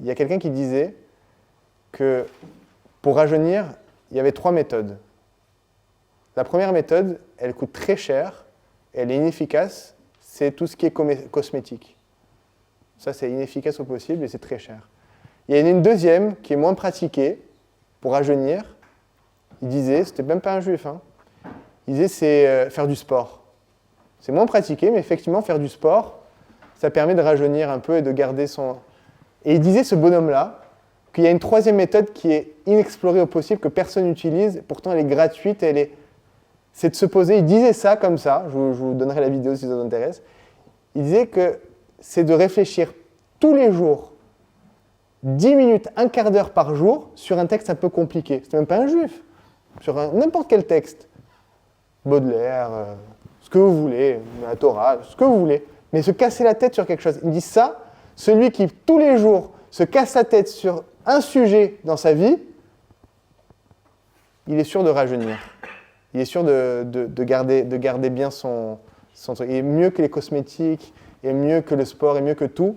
il y a quelqu'un qui disait que pour rajeunir, il y avait 3 méthodes. La première méthode, elle coûte très cher, elle est inefficace, c'est tout ce qui est cosmétique. Ça, c'est inefficace au possible et c'est très cher. Il y en a une deuxième qui est moins pratiquée pour rajeunir. Il disait, c'était même pas un juif, hein, il disait c'est faire du sport. C'est moins pratiqué, mais effectivement, faire du sport, ça permet de rajeunir un peu et de garder son... Et il disait, ce bonhomme-là, qu'il y a une troisième méthode qui est inexplorée au possible, que personne n'utilise, pourtant elle est gratuite, c'est de se poser, il disait ça comme ça, je vous donnerai la vidéo si ça vous intéresse, il disait que c'est de réfléchir tous les jours, 10 minutes, un quart d'heure par jour, sur un texte un peu compliqué. C'est même pas un juif, sur n'importe quel texte. Baudelaire, ce que vous voulez, la Torah, ce que vous voulez, mais se casser la tête sur quelque chose. Il dit ça, celui qui tous les jours se casse la tête sur un sujet dans sa vie, il est sûr de rajeunir. Il est sûr de garder bien son truc. Il est mieux que les cosmétiques, il est mieux que le sport, il est mieux que tout.